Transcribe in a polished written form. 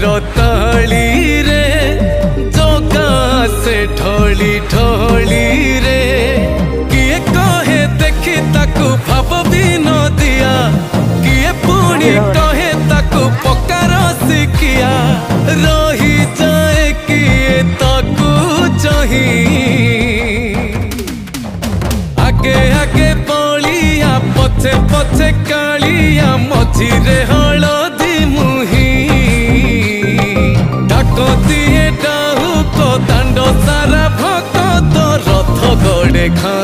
ताली रे जोगा से ढोली ढोली रे किए कहे देखी ताकू भाव भी न दिया किए पुणी कहे ताकू पकार सिकिया रही जाए किए ताकू चाही आगे आगे बलिया पछे पछे कालिया मझिरे हलदी मुही डाकती डाहु को दांड सारा भक्त रथ गड़े खा